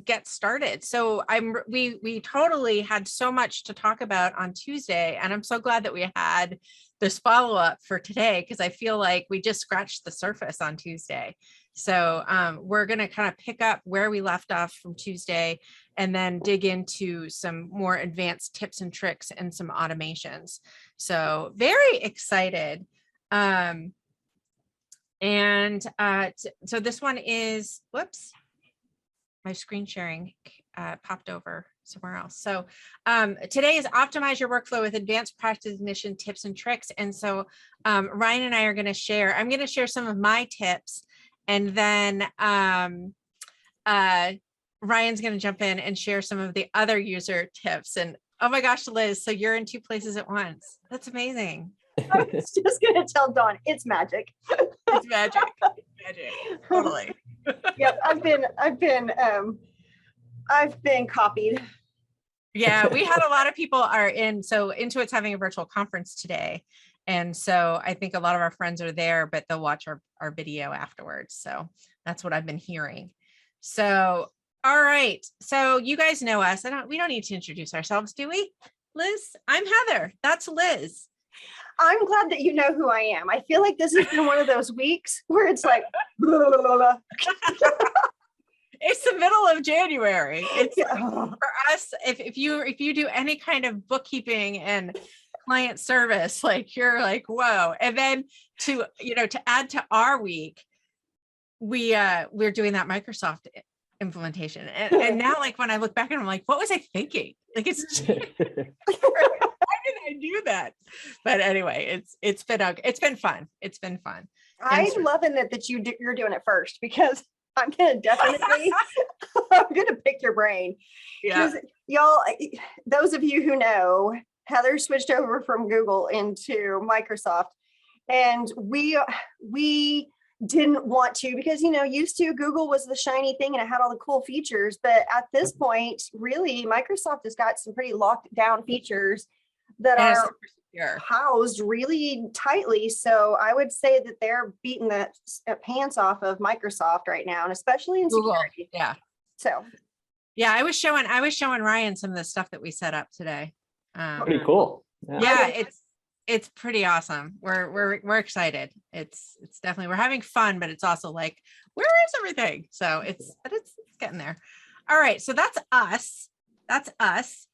get started. So we totally had so much to talk about on Tuesday, and I'm so glad that we had this follow-up for today, because I feel like we just scratched the surface on Tuesday. So we're going to kind of pick up where we left off from Tuesday and then dig into some more advanced tips and tricks and some automations. So very excited. So this one is, whoops, my screen sharing popped over somewhere else. So today is optimize your workflow with advanced practice ignition tips and tricks. And so Ryan and I are going to share, I'm going to share some of my tips, and then Ryan's going to jump in and share some of the other user tips. And oh my gosh, Liz, so you're in two places at once. That's amazing. I was just going to tell Dawn, it's magic. It's magic. It's magic. Totally. Yep, I've been copied. Yeah, we had a lot of people are in. So Intuit's having a virtual conference today. And so I think a lot of our friends are there, but they'll watch our video afterwards. So that's what I've been hearing. So, all right. So you guys know us. We don't need to introduce ourselves, do we? Liz, I'm Heather. That's Liz. I'm glad that you know who I am. I feel like this has been one of those weeks where it's like, blah, blah, blah, blah. It's the middle of January. It's for us, if you do any kind of bookkeeping and client service, like you're like, whoa. And then to add to our week, we're doing that Microsoft implementation. And now, like, when I look back and I'm like, what was I thinking? Like, it's why did I do that? But anyway, it's been fun. It's been fun. I'm loving that you're doing it first, because I'm gonna definitely I'm gonna pick your brain. Yeah, y'all, those of you who know, Heather switched over from Google into Microsoft, and we didn't want to, because used to Google was the shiny thing and it had all the cool features, but at this point, really, Microsoft has got some pretty locked down features that are housed really tightly. So I would say that they're beating the pants off of Microsoft right now, and especially in Google. security. Yeah. So yeah, I was showing Ryan some of the stuff that we set up today. Pretty cool. Yeah, it's pretty awesome. We're excited. It's definitely, we're having fun, but it's also like, where is everything? So it's getting there. All right, so that's us.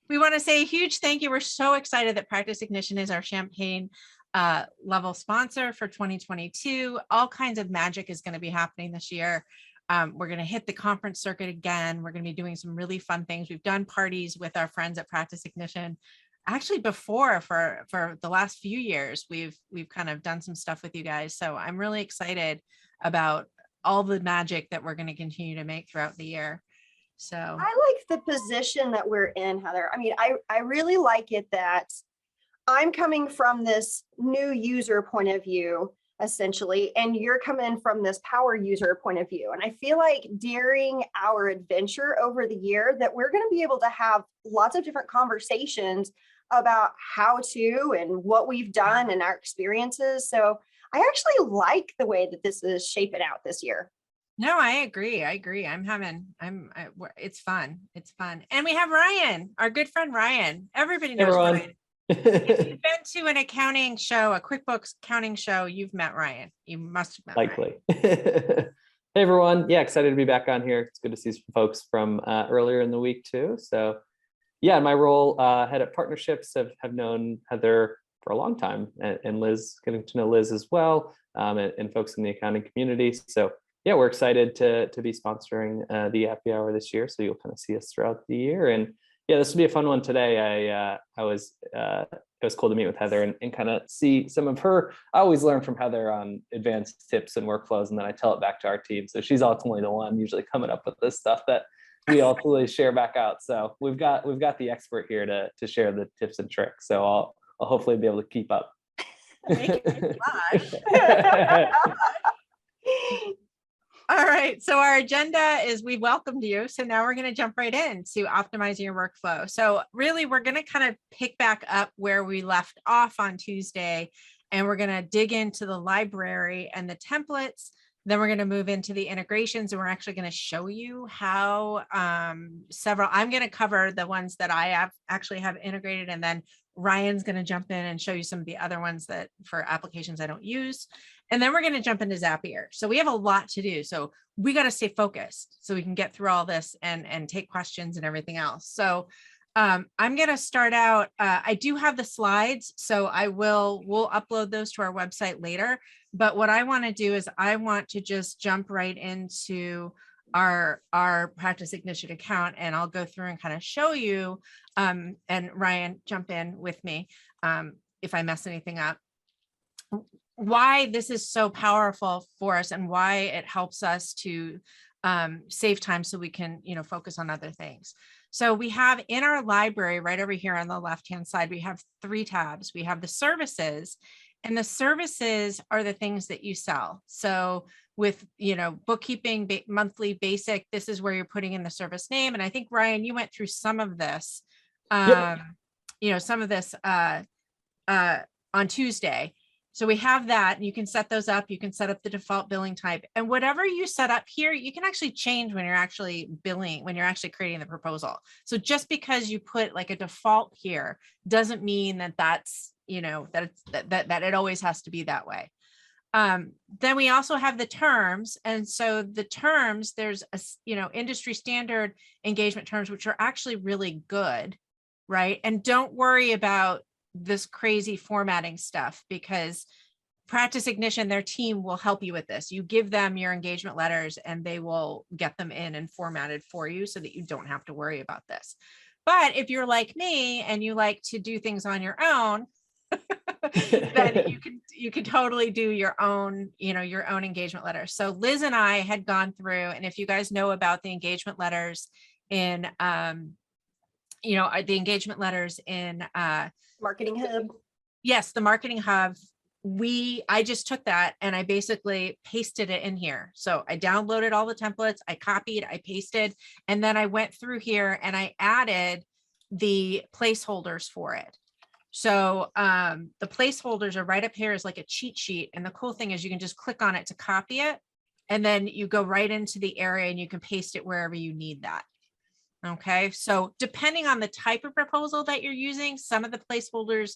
We want to say a huge thank you. We're so excited that Practice Ignition is our Champagne level sponsor for 2022. All kinds of magic is going to be happening this year. We're going to hit the conference circuit again. We're going to be doing some really fun things. We've done parties with our friends at Practice Ignition. Actually, before, for the last few years, we've kind of done some stuff with you guys. So I'm really excited about all the magic that we're going to continue to make throughout the year. So I like the position that we're in, Heather. I mean, I really like it that I'm coming from this new user point of view, essentially, and you're coming from this power user point of view. And I feel like during our adventure over the year that we're going to be able to have lots of different conversations about how to and what we've done and our experiences. So I actually like the way that this is shaping out this year. No, I agree. It's fun. It's fun. And we have Ryan, our good friend, Ryan. Everybody knows Ryan. If you've been to an accounting show, a QuickBooks accounting show, you've met Ryan. You must have met Likely. Hey, everyone. Yeah, excited to be back on here. It's good to see some folks from earlier in the week too. So yeah, in my role, head of partnerships, have known Heather for a long time, and Liz, getting to know Liz as well, and folks in the accounting community. So yeah, we're excited to be sponsoring the happy hour this year. So you'll kind of see us throughout the year. And yeah, this will be a fun one today. It was cool to meet with Heather and kind of see some of her. I always learn from Heather on advanced tips and workflows, and then I tell it back to our team. So she's ultimately the one usually coming up with this stuff that we ultimately share back out. So we've got the expert here to share the tips and tricks. So I'll hopefully be able to keep up. All right, so our agenda is we welcomed you. So now we're going to jump right into optimizing your workflow. So really, we're going to kind of pick back up where we left off on Tuesday, and we're going to dig into the library and the templates Then we're going to move into the integrations, and we're actually going to show you how I'm going to cover the ones that I actually have integrated, and then Ryan's going to jump in and show you some of the other ones that for applications I don't use. And then we're going to jump into Zapier. So we have a lot to do. So we got to stay focused so we can get through all this and take questions and everything else. So I'm going to start out. I do have the slides, so we'll upload those to our website later. But what I want to do is I want to just jump right into our Practice Ignition account, and I'll go through and kind of show you, and Ryan, jump in with me if I mess anything up, why this is so powerful for us and why it helps us to save time so we can, focus on other things. So we have in our library right over here on the left-hand side, we have 3 tabs. We have the services, and the services are the things that you sell. So with, bookkeeping, monthly basic, this is where you're putting in the service name. And I think, Ryan, you went through some of this, Yep. some of this on Tuesday. So we have that, and you can set those up. You can set up the default billing type, and whatever you set up here, you can actually change when you're actually billing, when you're actually creating the proposal. So just because you put like a default here doesn't mean that that's, that it always has to be that way. Then we also have the terms. And so the terms, there's industry standard engagement terms, which are actually really good, right? And don't worry about this crazy formatting stuff, because Practice Ignition, their team will help you with this. You give them your engagement letters and they will get them in and formatted for you so that you don't have to worry about this. But if you're like me and you like to do things on your own, then you can totally do your own, your own engagement letter. So Liz and I had gone through, and if you guys know about the engagement letters in, the engagement letters in Marketing Hub. Yes, the Marketing Hub. I just took that and I basically pasted it in here. So I downloaded all the templates, I copied, I pasted, and then I went through here and I added the placeholders for it. So the placeholders are right up here as like a cheat sheet. And the cool thing is you can just click on it to copy it, and then you go right into the area and you can paste it wherever you need that. Okay, so depending on the type of proposal that you're using, some of the placeholders,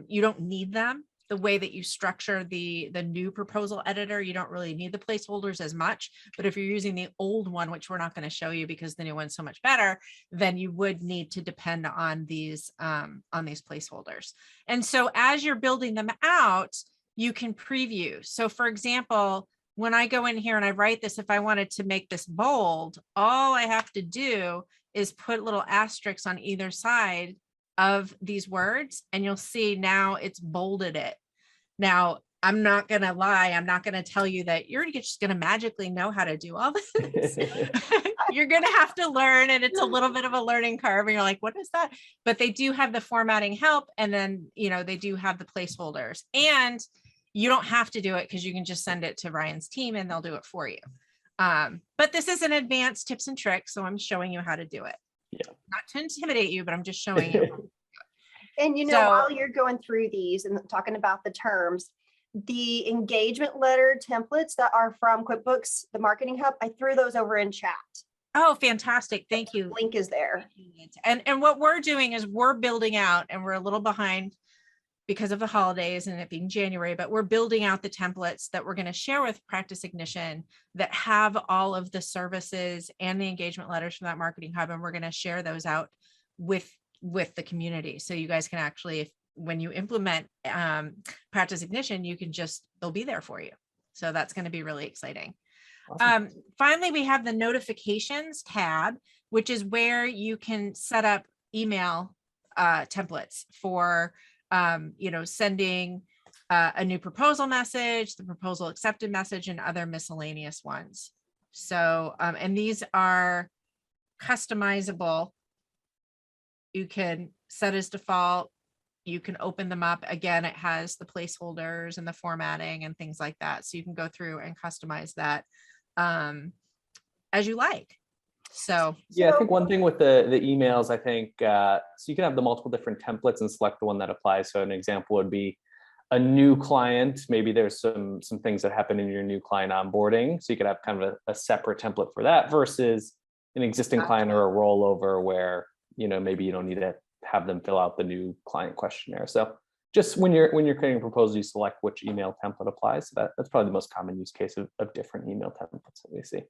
you don't need them. The way that you structure the new proposal editor, you don't really need the placeholders as much. But if you're using the old one, which we're not going to show you because the new one's so much better, then you would need to depend on these placeholders. And so as you're building them out, you can preview. So for example, when I go in here and I write this, if I wanted to make this bold, all I have to do is put little asterisks on either side of these words, and you'll see now it's bolded it. Now, I'm not going to lie. I'm not going to tell you that you're just going to magically know how to do all this. You're going to have to learn, and it's a little bit of a learning curve. And you're like, what is that? But they do have the formatting help. And then, they do have the placeholders, and you don't have to do it because you can just send it to Ryan's team and they'll do it for you. But this is an advanced tips and tricks. So I'm showing you how to do it. Yeah. Not to intimidate you, but I'm just showing you. And while you're going through these and talking about the terms, the engagement letter templates that are from QuickBooks, the Marketing Hub, I threw those over in chat. Oh, fantastic. Thank you. Link is there. And what we're doing is we're building out, and we're a little behind because of the holidays and it being January, but we're building out the templates that we're going to share with Practice Ignition that have all of the services and the engagement letters from that Marketing Hub. And we're going to share those out with the community. So you guys can actually, when you implement Practice Ignition, they'll be there for you. So that's going to be really exciting. Awesome. Finally, we have the notifications tab, which is where you can set up email templates for sending a new proposal message, the proposal accepted message, and other miscellaneous ones. So, and these are customizable. You can set as default. You can open them up. Again, it has the placeholders and the formatting and things like that. So you can go through and customize that as you like. So yeah, I think one thing with the emails, I think, so you can have the multiple different templates and select the one that applies. So an example would be a new client, maybe there's some things that happen in your new client onboarding. So you could have kind of a separate template for that versus an existing client or a rollover where, maybe you don't need to have them fill out the new client questionnaire. So just when you're creating a proposal, you select which email template applies. So that's probably the most common use case of different email templates that we see.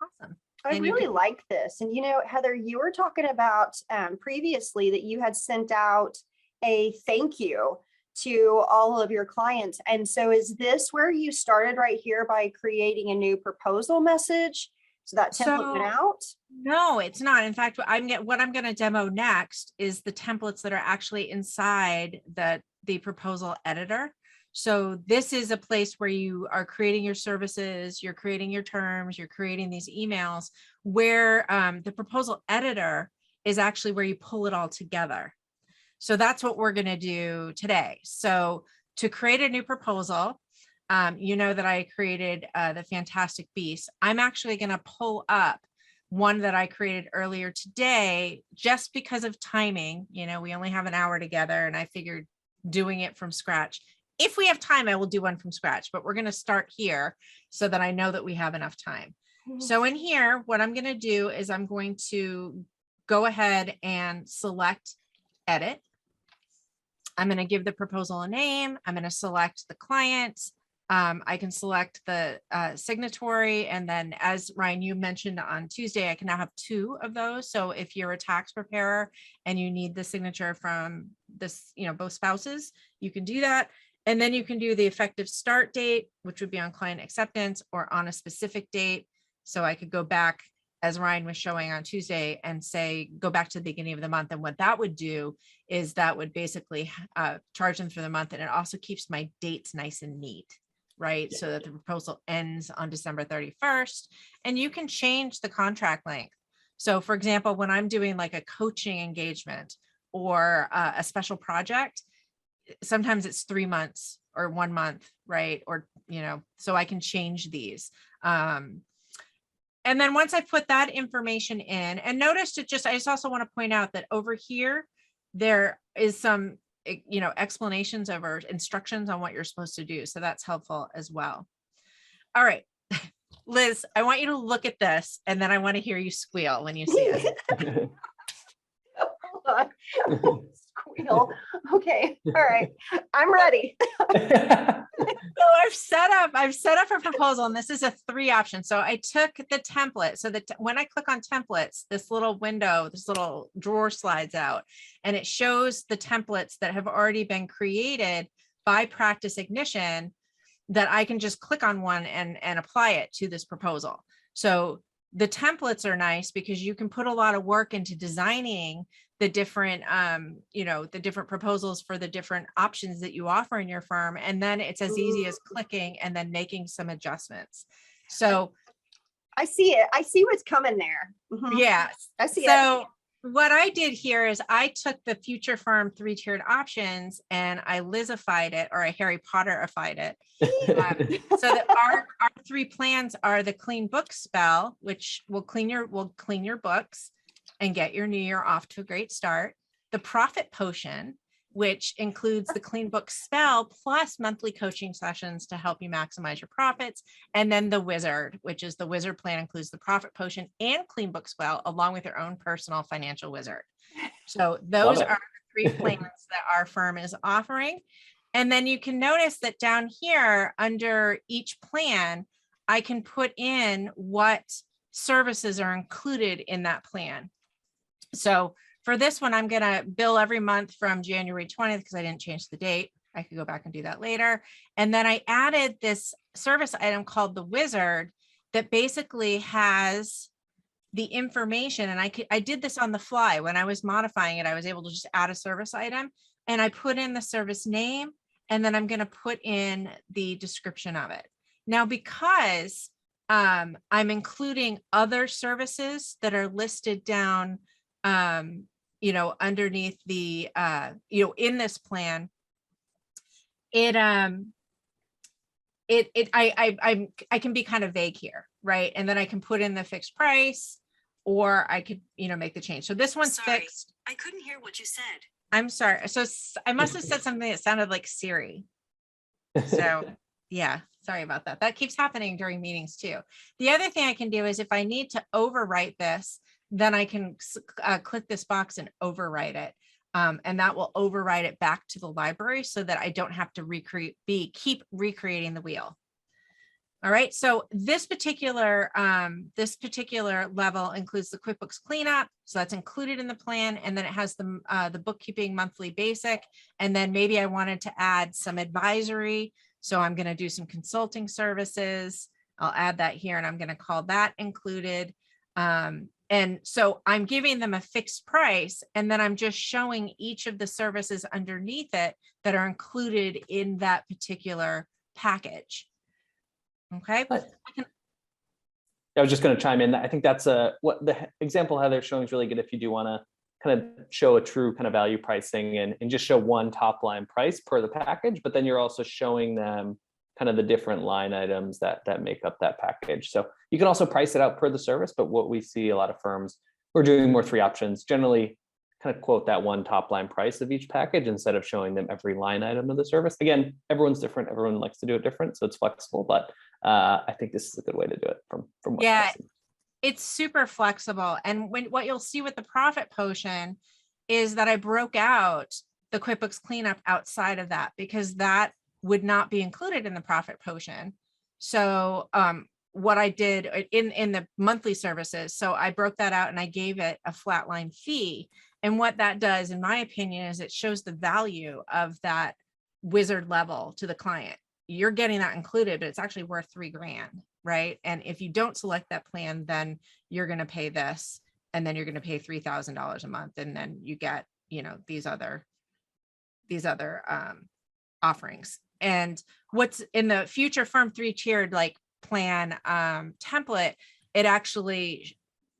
Awesome. I And really like this. And Heather, you were talking about previously that you had sent out a thank you to all of your clients. And so is this where you started right here by creating a new proposal message? So that template went out? No, it's not. In fact, what I'm going to demo next is the templates that are actually inside the proposal editor. So this is a place where you are creating your services, you're creating your terms, you're creating these emails, where the proposal editor is actually where you pull it all together. So that's what we're going to do today. So to create a new proposal, that I created the Fantastic Beast. I'm actually going to pull up one that I created earlier today, just because of timing. We only have an hour together, and I figured doing it from scratch. If we have time, I will do one from scratch, but we're going to start here so that I know that we have enough time. So in here, what I'm going to do is I'm going to go ahead and select edit. I'm going to give the proposal a name. I'm going to select the client. I can select the signatory. And then, as Ryan, you mentioned on Tuesday, I can now have 2 of those. So if you're a tax preparer and you need the signature from this, both spouses, you can do that. And then you can do the effective start date, which would be on client acceptance or on a specific date. So I could go back, as Ryan was showing on Tuesday, and say, go back to the beginning of the month. And what that would do is that would basically charge them for the month. And it also keeps my dates nice and neat, right? So that the proposal ends on December 31st, and you can change the contract length. So for example, when I'm doing like a coaching engagement or a special project, sometimes it's 3 months or 1 month, right? Or, so I can change these. And then once I put that information in, and notice I just also want to point out that over here, there is some, explanations or instructions on what you're supposed to do. So that's helpful as well. All right, Liz, I want you to look at this, and then I want to hear you squeal when you see it. Hold on. Squeal. Okay. All right. I'm ready. So I've set up a proposal, and this is a 3 option. So I took the template. So that when I click on templates, this little window, this little drawer slides out, and it shows the templates that have already been created by Practice Ignition that I can just click on one and apply it to this proposal. So the templates are nice because you can put a lot of work into designing the different, the different proposals for the different options that you offer in your firm. And then it's as easy as clicking and then making some adjustments. So I see it. I see what's coming there. Yes. I see it. So what I did here is I took the Future Firm 3-tiered options and I Lizified it, or I Harry Potterified it. So that our 3 plans are the Clean Book Spell, which will clean your books and get your new year off to a great start. The Profit Potion, which includes the Clean Book Spell plus monthly coaching sessions to help you maximize your profits. And then the Wizard, which is the Wizard plan, includes the Profit Potion and Clean Book Spell, along with your own personal financial wizard. So those are the 3 plans that our firm is offering. And then you can notice that down here under each plan, I can put in what services are included in that plan. So for this one, I'm going to bill every month from January 20th because I didn't change the date. I could go back and do that later. And then I added this service item called the Wizard that basically has the information. And I did this on the fly. When I was modifying it, I was able to just add a service item, and I put in the service name, and then I'm going to put in the description of it. Now, because I'm including other services that are listed down underneath the, in this plan, I can be kind of vague here, right? And then I can put in the fixed price, or I could, make the change. So this one's fixed. I couldn't hear what you said. I'm sorry. So I must have said something that sounded like Siri. So yeah, sorry about that. That keeps happening during meetings too. The other thing I can do is if I need to overwrite this, then I can click this box and overwrite it. And that will overwrite it back to the library so that I don't have to keep recreating the wheel. All right, so this particular level includes the QuickBooks cleanup, so that's included in the plan, and then it has the bookkeeping monthly basic, and then maybe I wanted to add some advisory, so I'm going to do some consulting services. I'll add that here, and I'm going to call that included. And so I'm giving them a fixed price, and then I'm just showing each of the services underneath it that are included in that particular package. Okay. I was just going to chime in. I think that's what the example Heather's showing is really good if you do want to kind of show a true kind of value pricing and just show one top line price per the package, but then you're also showing them kind of the different line items that make up that package. So you can also price it out per the service, but what we see a lot of firms who are doing more 3 options generally kind of quote that one top line price of each package instead of showing them every line item of the service. Again, everyone's different. Everyone likes to do it different, so it's flexible, but I think this is a good way to do it from what yeah, I've seen. It's super flexible. And what you'll see with the profit potion is that I broke out the QuickBooks cleanup outside of that because that would not be included in the profit potion. So what I did in the monthly services, so I broke that out and I gave it a flat line fee. And what that does, in my opinion, is it shows the value of that wizard level to the client. You're getting that included, but it's actually worth $3,000, right? And if you don't select that plan, then you're going to pay this, and then you're going to pay $3,000 a month, and then you get, these other offerings. And what's in the future firm 3-tiered like plan template,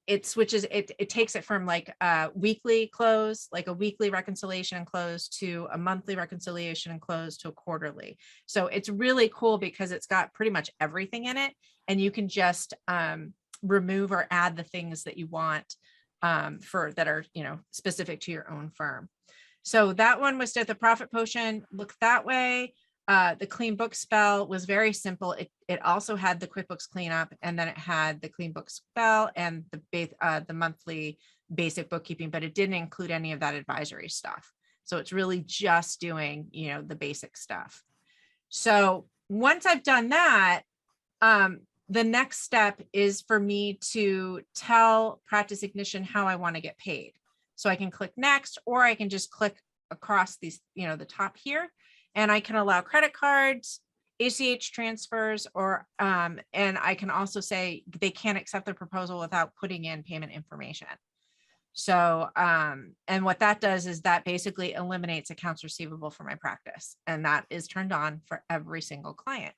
it switches, it takes it from like a weekly close, like a weekly reconciliation and close, to a monthly reconciliation and close, to a quarterly. So it's really cool because it's got pretty much everything in it, and you can just remove or add the things that you want that are, specific to your own firm. So that one was at the profit potion, looked that way. The clean book spell was very simple. It also had the QuickBooks cleanup, and then it had the clean book spell and the monthly basic bookkeeping, but it didn't include any of that advisory stuff. So it's really just doing, the basic stuff. So once I've done that, the next step is for me to tell Practice Ignition how I want to get paid. So I can click next, or I can just click across these, the top here, and I can allow credit cards, ACH transfers, or and I can also say they can't accept the proposal without putting in payment information. So and what that does is that basically eliminates accounts receivable for my practice, and that is turned on for every single client.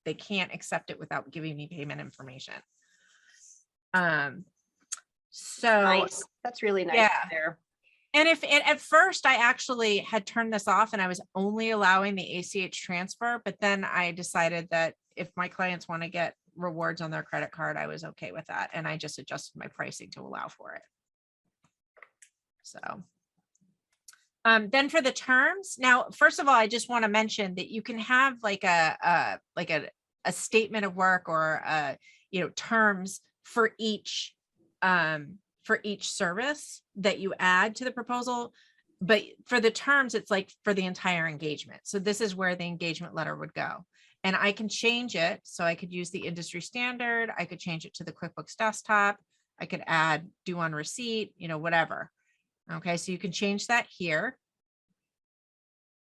They can't accept it without giving me payment information. So nice. That's really nice. Yeah. There. And at first I actually had turned this off and I was only allowing the ACH transfer, but then I decided that if my clients want to get rewards on their credit card, I was okay with that. And I just adjusted my pricing to allow for it. So then for the terms, now, first of all, I just want to mention that you can have like a statement of work or terms for each service that you add to the proposal. But for the terms, it's like for the entire engagement. So this is where the engagement letter would go. And I can change it. So I could use the industry standard. I could change it to the QuickBooks desktop. I could add due on receipt, whatever. Okay, so you can change that here.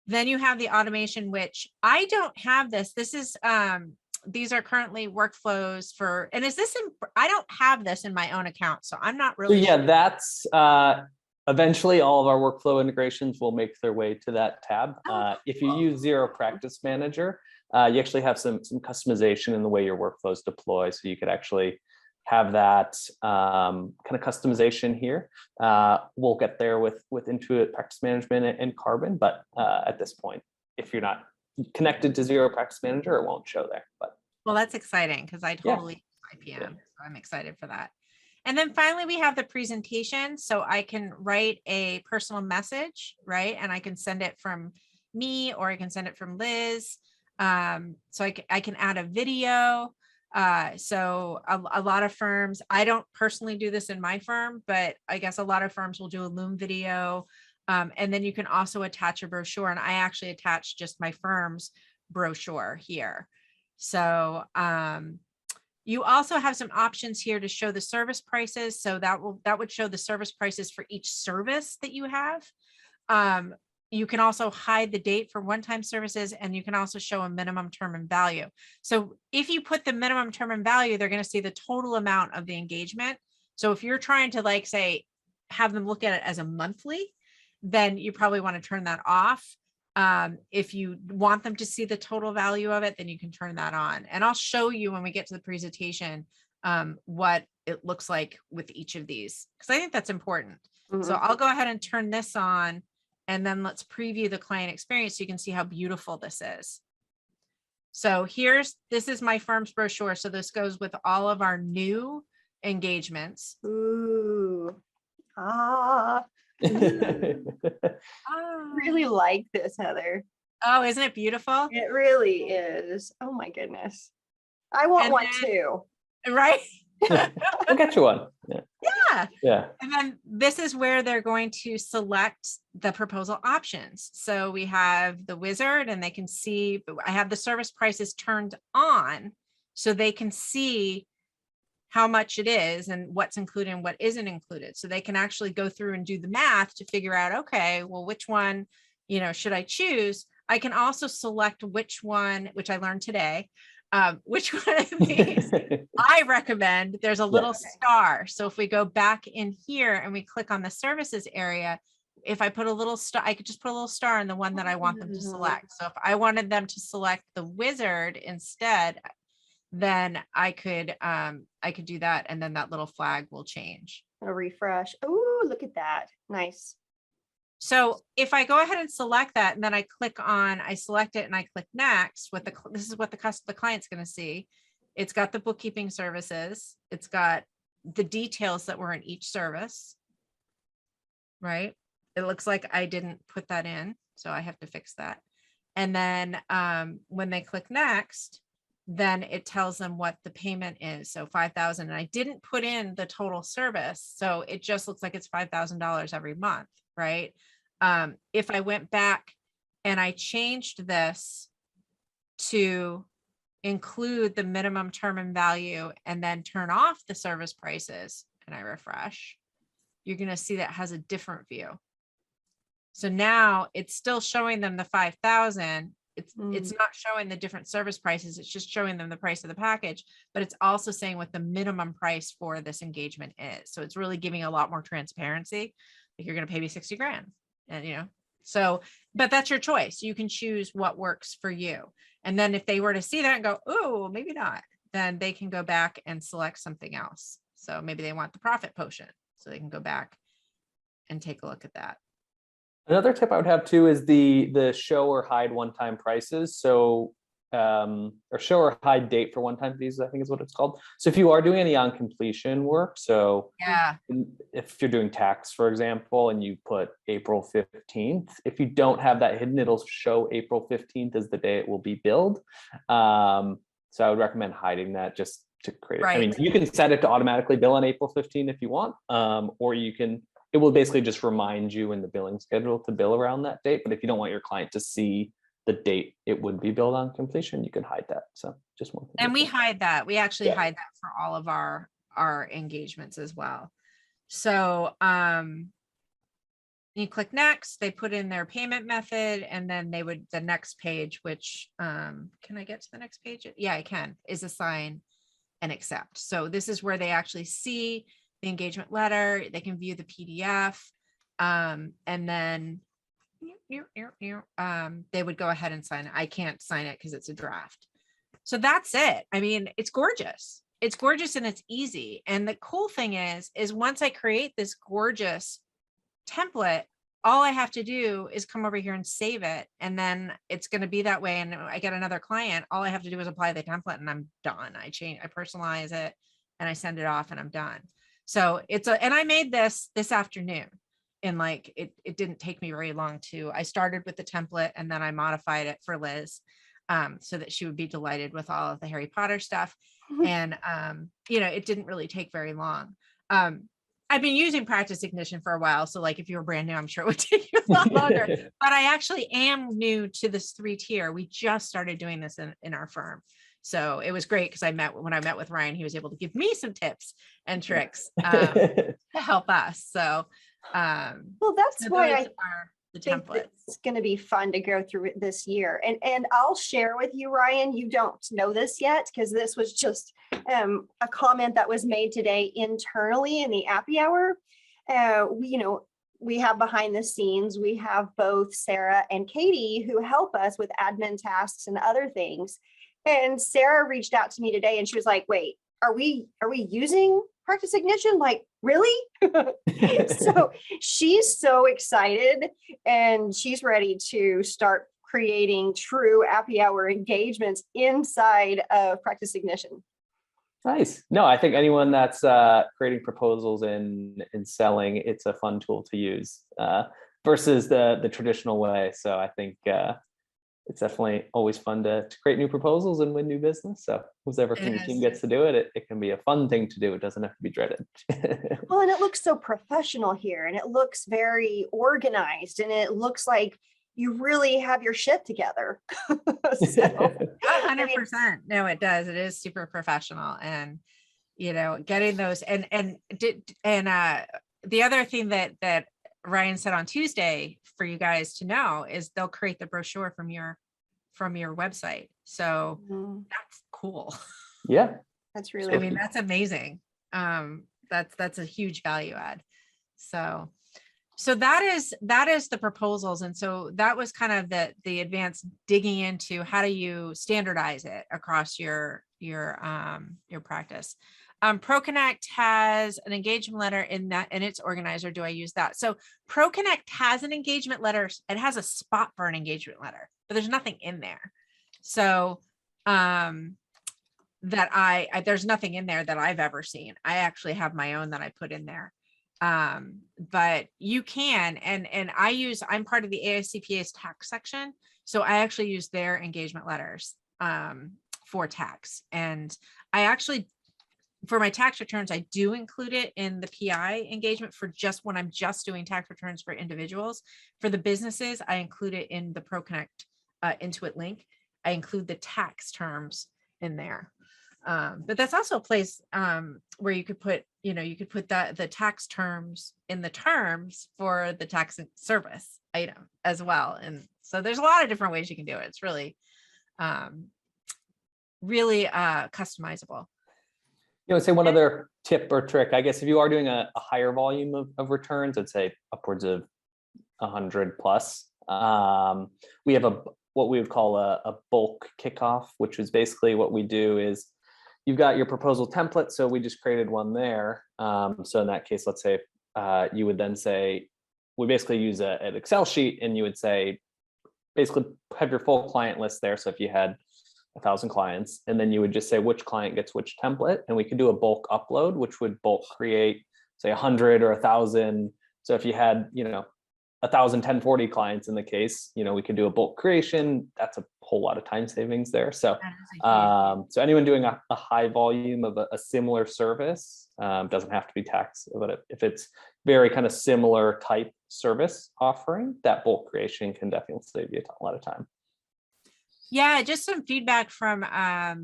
Then you have the automation, which I don't have this. This is, these are currently workflows for, and is this I don't have this in my own account, so I'm not really sure. sure. That's eventually all of our workflow integrations will make their way to that tab. If you use Zero Practice Manager, you actually have some customization in the way your workflows deploy, so you could actually have that kind of customization here. We'll get there with Intuit Practice Management and Carbon, but at this point, if you're not connected to Zero Practice Manager, it won't show there. But well, that's exciting because I totally IPM, so I'm excited for that. And then finally, we have the presentation. So I can write a personal message, right? And I can send it from me, or I can send it from Liz. So I can add a video. So a lot of firms, I don't personally do this in my firm, but I guess a lot of firms will do a Loom video. And then you can also attach a brochure, and I actually attach just my firm's brochure here. So you also have some options here to show the service prices. So that would show the service prices for each service that you have. You can also hide the date for one-time services, and you can also show a minimum term and value. So if you put the minimum term and value, they're going to see the total amount of the engagement. So if you're trying to, like, say, have them look at it as a monthly, then you probably want to turn that off. If you want them to see the total value of it, then you can turn that on. And I'll show you when we get to the presentation what it looks like with each of these, because I think that's important. So I'll go ahead and turn this on, and then let's preview the client experience so you can see how beautiful this is. So this is my firm's brochure. So this goes with all of our new engagements. Ooh. Really like this, Heather. Oh, isn't it beautiful? It really is. Oh my goodness. I want one too. Right? We'll get you one. Yeah. Yeah. And then this is where they're going to select the proposal options. So we have the wizard, and they can see, I have the service prices turned on so they can see how much it is and what's included and what isn't included. So they can actually go through and do the math to figure out, okay, well, which one, should I choose? I can also select which one, which I learned today, which one of these I recommend. There's a little star. So if we go back in here and we click on the services area, if I put a little star, I could just put a little star in the one that I want them to select. So if I wanted them to select the wizard instead, then I could do that, and then that little flag will change. A refresh. Oh, look at that. Nice. So if I go ahead and select that, and then I select it and I click next, this is what the client's going to see. It's got the bookkeeping services. It's got the details that were in each service, right? It looks like I didn't put that in, so I have to fix that. And then when they click next, then it tells them what the payment is. So 5,000, and I didn't put in the total service. So it just looks like it's $5,000 every month, right? If I went back and I changed this to include the minimum term and value, and then turn off the service prices, and I refresh, you're going to see that has a different view. So now it's still showing them the 5,000. It's not showing the different service prices. It's just showing them the price of the package, but it's also saying what the minimum price for this engagement is. So it's really giving a lot more transparency. Like, you're going to pay me 60 grand, and so, but that's your choice. You can choose what works for you. And then if they were to see that and go, oh, maybe not, then they can go back and select something else. So maybe they want the profit potion, so they can go back and take a look at that. Another tip I would have too is the show or hide one-time prices. So, or show or hide date for one-time fees, I think is what it's called. So if you are doing any on completion work, so yeah, if you're doing tax, for example, and you put April 15th, if you don't have that hidden, it'll show April 15th as the day it will be billed. So I would recommend hiding that just to create it. I mean, you can set it to automatically bill on April 15th if you want, or it will basically just remind you in the billing schedule to bill around that date. But if you don't want your client to see the date it would be billed on completion, you can hide that. So just one thing. And we hide that. We actually hide that for all of our engagements as well. So you click next, they put in their payment method, and then the next page, which can I get to the next page? Yeah, I can, is assign and accept. So this is where they actually see the engagement letter. They can view the PDF, and then they would go ahead and sign it. I can't sign it because it's a draft. So that's it. I mean, it's gorgeous. It's gorgeous and it's easy. And the cool thing is once I create this gorgeous template, all I have to do is come over here and save it. And then it's going to be that way. And I get another client. All I have to do is apply the template and I'm done. I personalize it and I send it off and I'm done. So and I made this afternoon, and like, it didn't take me very long I started with the template and then I modified it for Liz, so that she would be delighted with all of the Harry Potter stuff. And, it didn't really take very long. I've been using Practice Ignition for a while. So like, if you were brand new, I'm sure it would take you a lot longer, but I actually am new to this 3-tier. We just started doing this in our firm. So it was great, because when I met with Ryan, he was able to give me some tips and tricks to help us. So, well, that's why I the think templates. it's going to be fun to go through it this year. And I'll share with you, Ryan, you don't know this yet, because this was just a comment that was made today internally in the Appy Hour. We have behind the scenes, we have both Sarah and Katie who help us with admin tasks and other things. And Sarah reached out to me today and she was like, wait, are we using Practice Ignition? Like, really? So she's so excited and she's ready to start creating true Appy Hour engagements inside of Practice Ignition. Nice. No, I think anyone that's creating proposals and selling, it's a fun tool to use versus the traditional way. So I think it's definitely always fun to create new proposals and win new business. So whoever from your team gets to do it, it can be a fun thing to do. It doesn't have to be dreaded. Well, and it looks so professional here, and it looks very organized, and it looks like you really have your shit together. So, 100%. No, it does. It is super professional, and getting those and the other thing that Ryan said on Tuesday for you guys to know is they'll create the brochure from your website. So that's cool. Yeah, that's really, I mean, that's amazing. That's a huge value add. So that is the proposals. And so that was kind of the advanced digging into how do you standardize it across your practice. ProConnect has an engagement letter in its organizer. Do I use that? So ProConnect has an engagement letter. It has a spot for an engagement letter, but there's nothing in there. So there's nothing in there that I've ever seen. I actually have my own that I put in there. But you can, and I'm part of the AICPA's tax section. So I actually use their engagement letters for tax. And I actually, for my tax returns, I do include it in the PI engagement for just when I'm just doing tax returns for individuals. For the businesses, I include it in the ProConnect Intuit link. I include the tax terms in there. But that's also a place where you could put, the tax terms in the terms for the tax service item as well. And so there's a lot of different ways you can do it. It's really, really customizable. Say one other tip or trick, I guess, if you are doing a higher volume of returns, I'd say upwards of 100 plus, we have what we would call a bulk kickoff, which is basically what we do is you've got your proposal template. So we just created one there. So in that case, let's say you would then say, we basically use an Excel sheet, and you would say, basically have your full client list there. So if you had 1,000 clients, and then you would just say which client gets which template, and we could do a bulk upload, which would bulk create, say 100 or 1,000. So if you had, 1,000 1040 clients in the case, we could do a bulk creation. That's a whole lot of time savings there. So, so anyone doing a high volume of a similar service doesn't have to be tax, but if it's very kind of similar type service offering, that bulk creation can definitely save you a lot of time. Yeah, just some feedback from a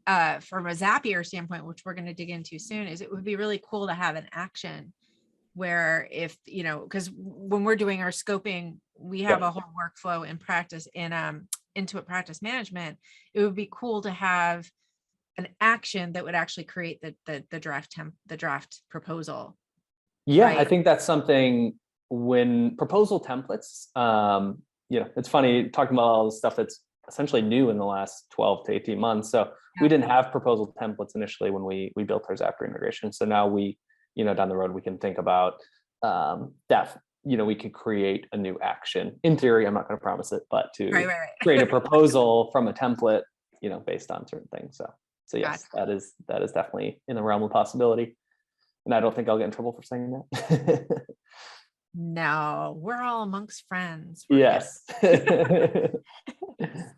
Zapier standpoint, which we're going to dig into soon, is it would be really cool to have an action where if, because when we're doing our scoping, we have a whole workflow in practice in Intuit Practice Management. It would be cool to have an action that would actually create the draft proposal. Yeah, right? I think that's something when proposal templates, it's funny talking about all the stuff that's essentially new in the last 12 to 18 months. So we didn't have proposal templates initially when we built our Zapier integration. So now we, down the road, we can think about that, we could create a new action. In theory, I'm not going to promise it, but to create a proposal from a template, based on certain things. So yes, that is definitely in the realm of possibility. And I don't think I'll get in trouble for saying that. No, we're all amongst friends. We're good. Yes.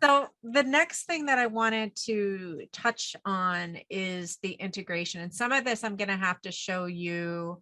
So the next thing that I wanted to touch on is the integration. And some of this I'm going to have to show you.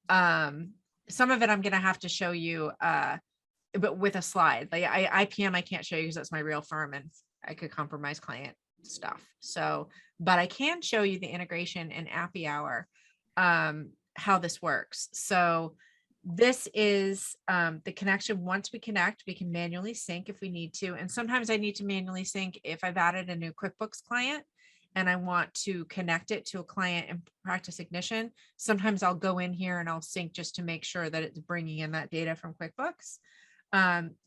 Some of it I'm going to have to show you, but with a slide. Like IPM, I can't show you because that's my real firm and I could compromise client stuff. So, but I can show you the integration in Appy Hour, how this works. So this is the connection. Once we connect, we can manually sync if we need to. And sometimes I need to manually sync if I've added a new QuickBooks client and I want to connect it to a client in Practice Ignition. Sometimes I'll go in here and I'll sync just to make sure that it's bringing in that data from QuickBooks.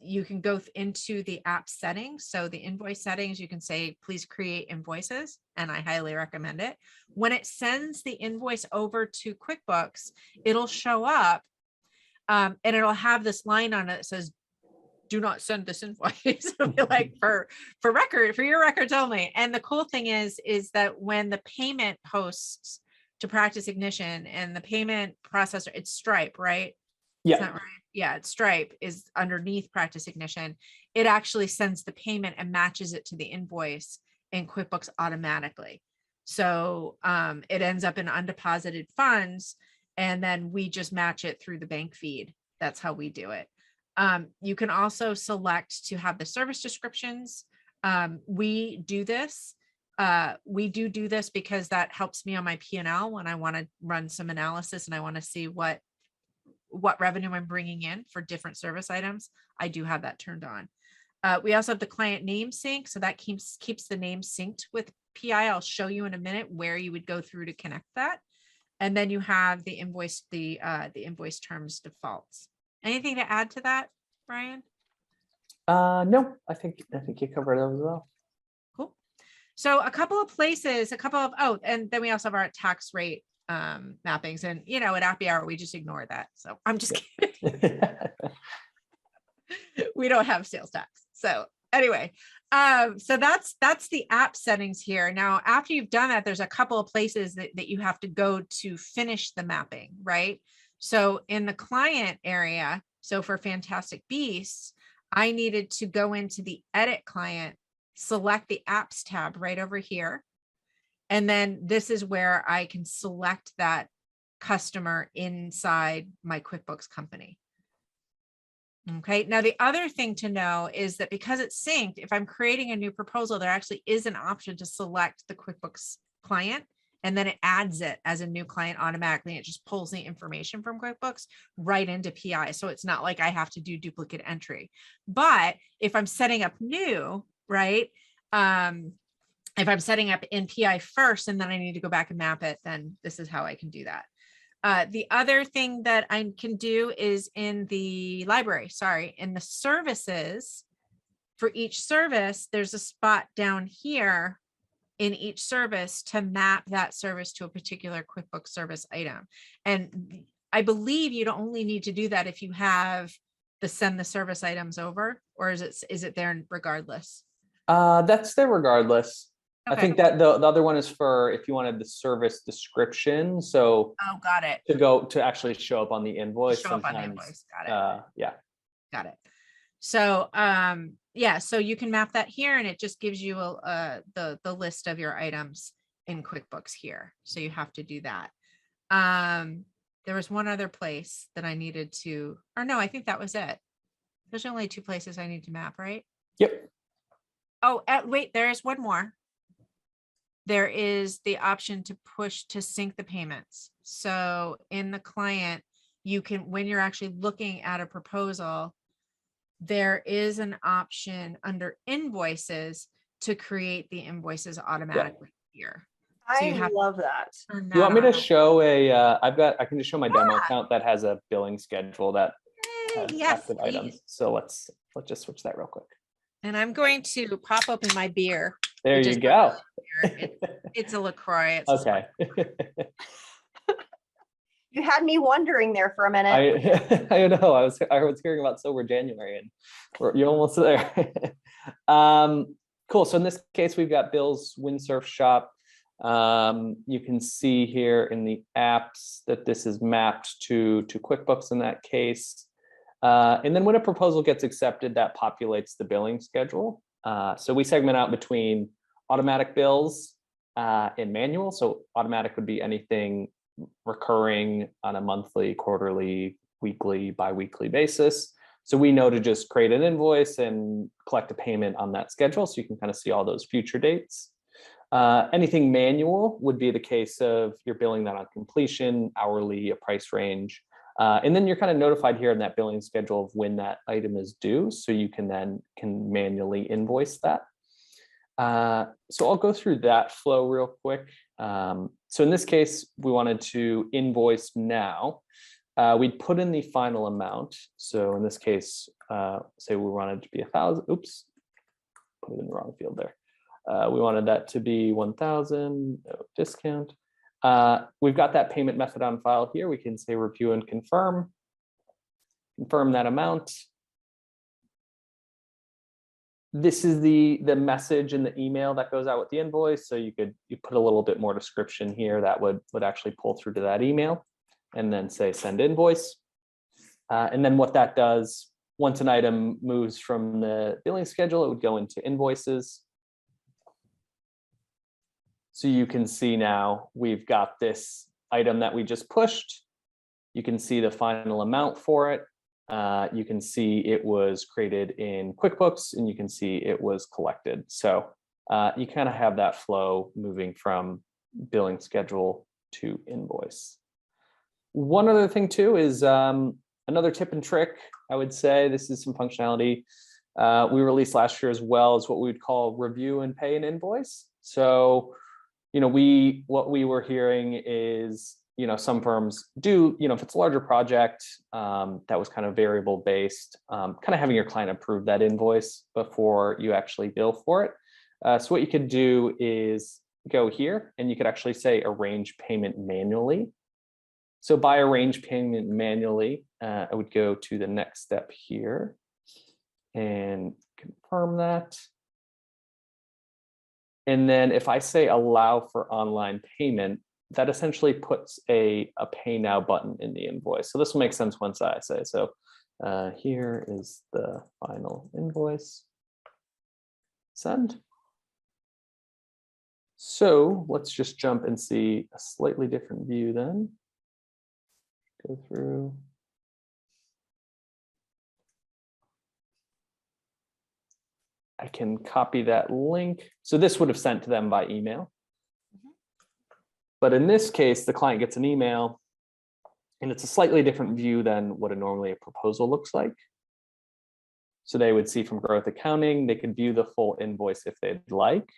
You can go into the app settings. So the invoice settings, you can say, please create invoices. And I highly recommend it. When it sends the invoice over to QuickBooks, it'll show up. And it'll have this line on it that says, do not send this invoice. It'll be like for your records only. And the cool thing is that when the payment hosts to Practice Ignition and the payment processor, it's Stripe, right? Yeah. Is that right? Yeah, it's Stripe is underneath Practice Ignition. It actually sends the payment and matches it to the invoice in QuickBooks automatically. So it ends up in undeposited funds. And then we just match it through the bank feed. That's how we do it. You can also select to have the service descriptions. We do this. We do this because that helps me on my P&L when I want to run some analysis and I want to see what revenue I'm bringing in for different service items. I do have that turned on. We also have the client name sync. So that keeps the name synced with PI. I'll show you in a minute where you would go through to connect that. And then you have the invoice, the invoice terms defaults. Anything to add to that, Brian? No, I think you covered those as well. Cool. So a couple of places, and then we also have our tax rate mappings. And at Appy Hour, we just ignore that. So I'm just kidding. We don't have sales tax. So anyway, so that's the app settings here. Now, after you've done that, there's a couple of places that you have to go to finish the mapping, right? So in the client area, so for Fantastic Beasts, I needed to go into the edit client, select the apps tab right over here. And then this is where I can select that customer inside my QuickBooks company. Okay, now the other thing to know is that because it's synced, if I'm creating a new proposal, there actually is an option to select the QuickBooks client, and then it adds it as a new client automatically. And it just pulls the information from QuickBooks right into PI. So it's not like I have to do duplicate entry. But if I'm setting up new, right? If I'm setting up in PI first, and then I need to go back and map it, then this is how I can do that. The other thing that I can do is in the library, in the services, for each service, there's a spot down here in each service to map that service to a particular QuickBooks service item. And I believe you'd only need to do that if you have the send the service items over, or is it there regardless? That's there regardless. Okay. I think that the other one is for if you wanted the service description. So got it. To actually show up on the invoice. Show up on the invoice. Got it. Yeah. Got it. So so you can map that here, and it just gives you the list of your items in QuickBooks here. So you have to do that. There was one other place that I needed to, or no, I think that was it. There's only two places I need to map, right? Yep. Oh, wait, there is one more. There is the option to push to sync the payments. So in the client, you can, when you're actually looking at a proposal, there is an option under invoices to create the invoices automatically here. So I love that. You want me to show I can just show my demo account that has a billing schedule that has active items. So let's just switch that real quick. And I'm going to pop open my beer. There you go. It's a LaCroix. It's okay. You had me wondering there for a minute. I know. I was hearing about Sober January, and you're almost there. Cool. So in this case, we've got Bill's Windsurf Shop. You can see here in the apps that this is mapped to QuickBooks in that case. And then when a proposal gets accepted, that populates the billing schedule. So we segment out between automatic bills and manual. So automatic would be anything recurring on a monthly, quarterly, weekly, bi-weekly basis. So we know to just create an invoice and collect a payment on that schedule. So you can kind of see all those future dates. Anything manual would be the case of you're billing that on completion, hourly, a price range. And then you're kind of notified here in that billing schedule of when that item is due. So you can then manually invoice that. So I'll go through that flow real quick. So in this case, we wanted to invoice now. We'd put in the final amount. So in this case, say we wanted to be 1,000. Oops, put it in the wrong field there. We wanted that to be 1,000, no discount. We've got that payment method on file here. We can say review and confirm that amount. This is the message in the email that goes out with the invoice. So you put a little bit more description here that would actually pull through to that email, and then say send invoice. And then what that does, once an item moves from the billing schedule, it would go into invoices. So you can see now we've got this item that we just pushed. You can see the final amount for it. You can see it was created in QuickBooks, and you can see it was collected. So you kind of have that flow moving from billing schedule to invoice. One other thing too is another tip and trick, I would say. This is some functionality we released last year as well, is what we would call review and pay an invoice. So, what we were hearing is, some firms do, if it's a larger project that was kind of variable based, kind of having your client approve that invoice before you actually bill for it. So what you could do is go here, and you could actually say arrange payment manually. So by arrange payment manually, I would go to the next step here and confirm that. And then if I say allow for online payment, that essentially puts a pay now button in the invoice. So this will make sense once I say, so here is the final invoice, send. So let's just jump and see a slightly different view then. Go through. I can copy that link. So this would have sent to them by email. But in this case, the client gets an email, and it's a slightly different view than what normally a proposal looks like. So they would see from growth accounting, they could view the full invoice if they'd like.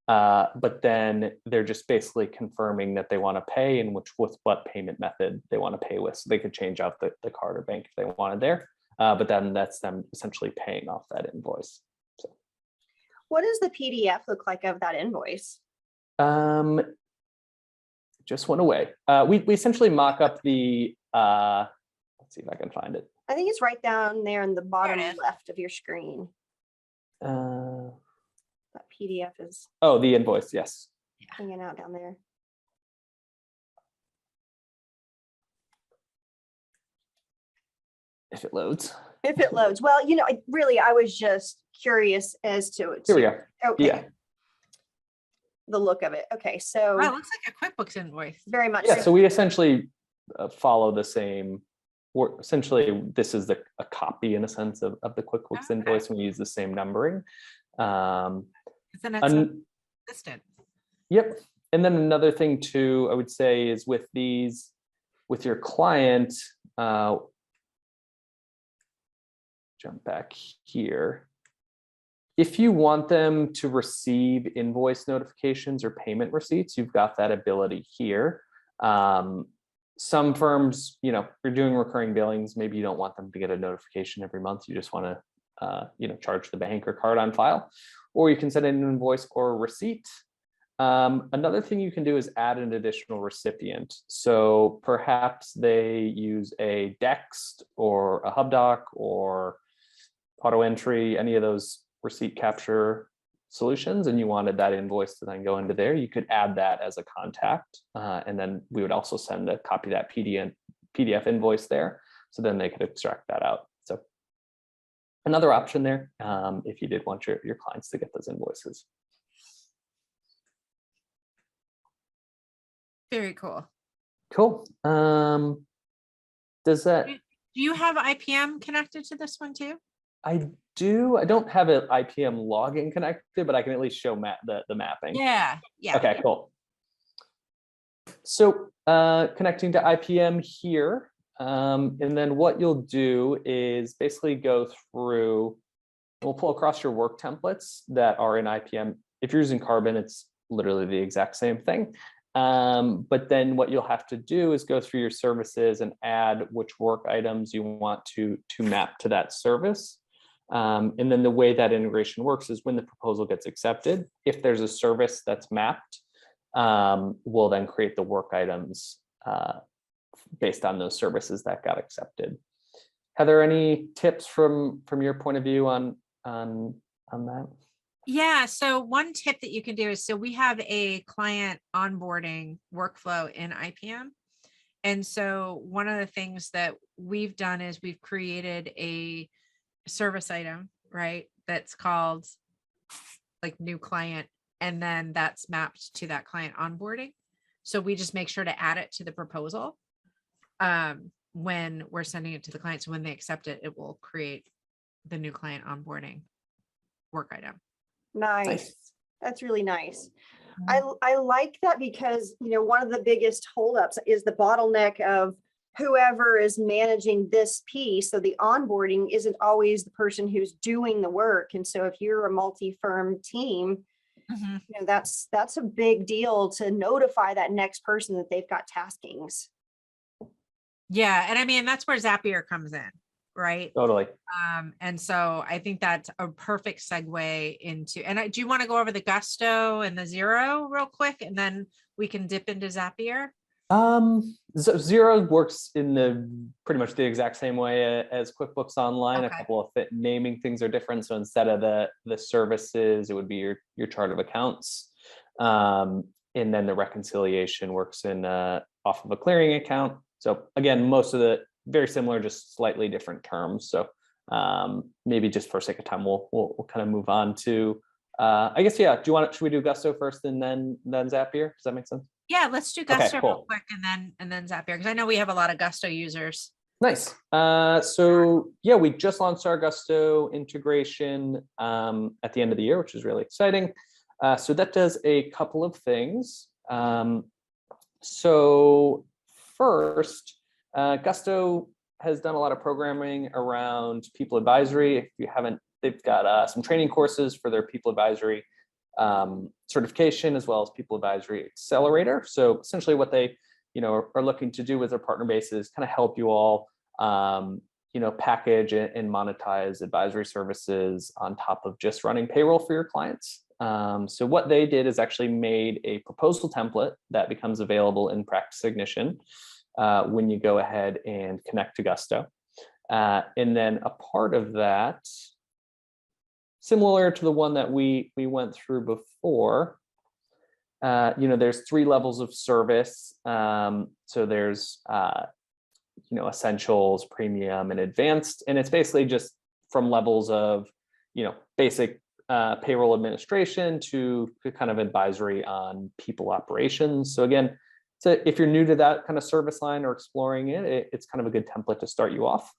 But then they're just basically confirming that they want to pay and with what payment method they want to pay with. So they could change out the card or bank if they wanted there. But then that's them essentially paying off that invoice. So, what does the PDF look like of that invoice? Just went away. We essentially mock up the, let's see if I can find it. I think it's right down there in the bottom left of your screen. That PDF is. Oh, the invoice, yes. Hanging out down there. If it loads. If it loads. Well, I was just curious as to it. Here we go. Okay. Yeah. The look of it. Okay, so Wow, it looks like a QuickBooks invoice. very much. Yeah, so we essentially follow the same, or essentially this is a copy in a sense of the QuickBooks invoice, and we use the same numbering. Then it's consistent. Yep. And then another thing too, I would say, is with these, with your client, jump back here. If you want them to receive invoice notifications or payment receipts, you've got that ability here. Some firms, you're doing recurring billings, maybe you don't want them to get a notification every month. You just want to, charge the bank or card on file, or you can send an invoice or a receipt. Another thing you can do is add an additional recipient. So perhaps they use a Dext or a HubDoc or auto entry, any of those receipt capture solutions and you wanted that invoice to then go into there, you could add that as a contact. And then we would also send a copy of that PDF invoice there. So then they could extract that out. So another option there, if you did want your clients to get those invoices. Very cool. Cool. Does that? Do you have IPM connected to this one too? I do. I don't have an IPM login connected, but I can at least show the mapping. Yeah. Yeah. Okay, cool. So connecting to IPM here, and then what you'll do is basically go through, we'll pull across your work templates that are in IPM. If you're using Carbon, it's literally the exact same thing. But then what you'll have to do is go through your services and add which work items you want to map to that service. And then the way that integration works is when the proposal gets accepted, if there's a service that's mapped, we'll then create the work items based on those services that got accepted. Heather, any tips from your point of view on that? Yeah. So one tip that you can do is, so we have a client onboarding workflow in IPM. And so one of the things that we've done is we've created a service item, right? That's called like new client. And then that's mapped to that client onboarding. So we just make sure to add it to the proposal when we're sending it to the client. So when they accept it, it will create the new client onboarding work item. Nice. That's really nice. I like that because, you know, one of the biggest holdups is the bottleneck of whoever is managing this piece. So the onboarding isn't always the person who's doing the work. And so if you're a multi-firm team, you know, that's a big deal to notify that next person that they've got taskings. Yeah. And I mean, that's where Zapier comes in, right? Totally. And so I think that's a perfect segue into, and do you want to go over the Gusto and the Xero real quick, and then we can dip into Zapier? So Xero works in pretty much the exact same way as QuickBooks Online. Okay. A couple of naming things are different. So instead of the services, it would be your chart of accounts. And then the reconciliation works in off of a clearing account. So again, most of the very similar, just slightly different terms. So maybe just for sake of time, we'll kind of move on to I guess, yeah. Should we do Gusto first and then Zapier? Does that make sense? Yeah, let's do Gusto cool. real quick and then Zapier, because I know we have a lot of Gusto users. Nice. So yeah, we just launched our Gusto integration at the end of the year, which is really exciting. So that does a couple of things. So first, Gusto has done a lot of programming around people advisory. If you haven't, they've got some training courses for their people advisory certification, as well as people advisory accelerator. So essentially what they, are looking to do with their partner base is kind of help you all, package and monetize advisory services on top of just running payroll for your clients. So what they did is actually made a proposal template that becomes available in Practice Ignition when you go ahead and connect to Gusto. And then a part of that, similar to the one that we went through before, there's 3 levels of service. So there's, essentials, premium, and advanced. And it's basically just from levels of, basic payroll administration to kind of advisory on people operations. So again, so if you're new to that kind of service line or exploring it, it's kind of a good template to start you off.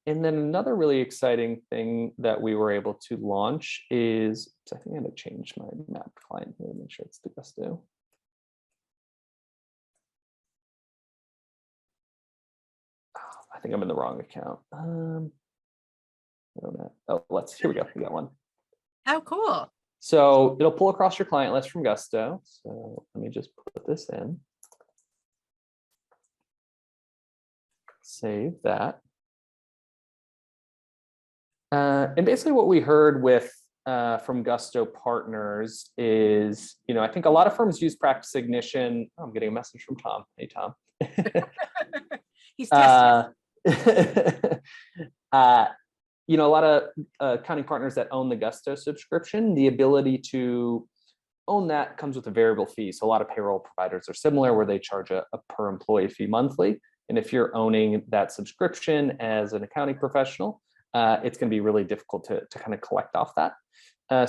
And then another really exciting thing that we were able to launch is, I think I'm going to change my mapped client here to make sure it's the Gusto. I think I'm in the wrong account. I don't know. Oh, here we go. We got one. Oh, cool. So it'll pull across your client list from Gusto. So let me just put this in. Save that. And basically what we heard from Gusto partners is, I think a lot of firms use Practice Ignition. Oh, I'm getting a message from Tom. Hey, Tom. He's testing. a lot of accounting partners that own the Gusto subscription, the ability to own that comes with a variable fee. So a lot of payroll providers are similar, where they charge a per employee fee monthly. And if you're owning that subscription as an accounting professional, it's going to be really difficult to kind of collect off that.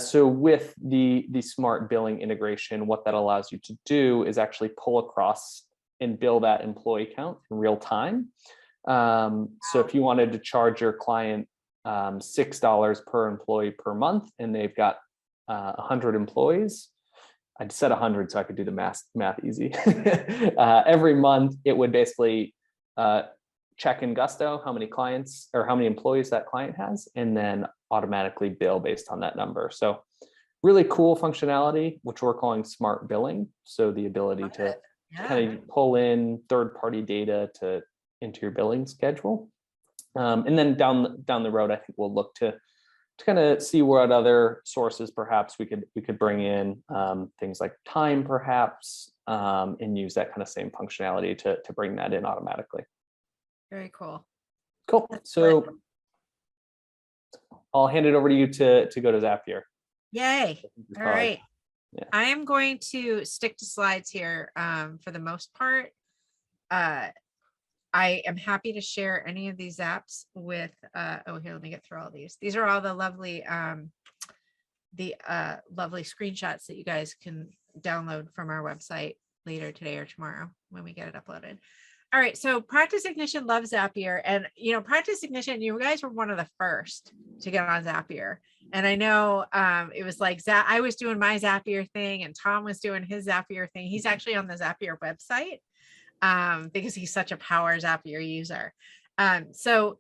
So with the smart billing integration, what that allows you to do is actually pull across and bill that employee count in real time. So if you wanted to charge your client $6 per employee per month, and they've got 100 employees, I said 100 so I could do the math easy. Every month, it would basically check in Gusto how many clients or how many employees that client has, and then automatically bill based on that number. So really cool functionality, which we're calling smart billing. So the ability to kind of pull in third-party data into your billing schedule. And then down the road, I think we'll look to kind of see what other sources perhaps we could bring in, things like time perhaps, and use that kind of same functionality to bring that in automatically. Very cool. Cool. So I'll hand it over to you to go to Zapier. Yay. All right. Yeah. I am going to stick to slides here for the most part. I am happy to share any of these apps with, oh, here, let me get through all these. These are all the lovely screenshots that you guys can download from our website later today or tomorrow when we get it uploaded. All right, so Practice Ignition loves Zapier, and Practice Ignition, you guys were one of the first to get on Zapier, and I know it was like I was doing my Zapier thing, and Tom was doing his Zapier thing. He's actually on the Zapier website because he's such a power Zapier user. So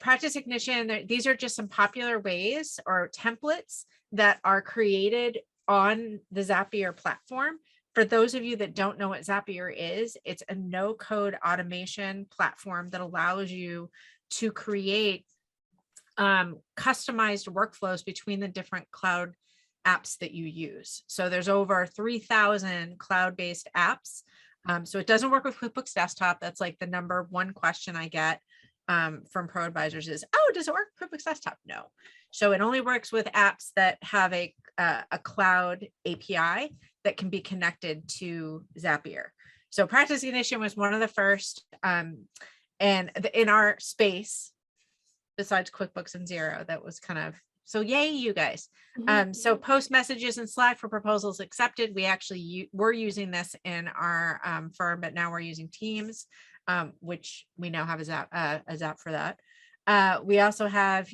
Practice Ignition, these are just some popular ways or templates that are created on the Zapier platform. For those of you that don't know what Zapier is, it's a no-code automation platform that allows you to create customized workflows between the different cloud apps that you use. So there's over 3,000 cloud-based apps. So it doesn't work with QuickBooks Desktop. That's like the number one question I get from pro advisors is, oh, does it work with QuickBooks Desktop? No. So it only works with apps that have a cloud API that can be connected to Zapier. So Practice Ignition was one of the first, and in our space, besides QuickBooks and Xero, that was kind of, so yay, you guys. So post messages in Slack for proposals accepted. We actually were using this in our firm, but now we're using Teams, which we now have a Zap for that. We also have,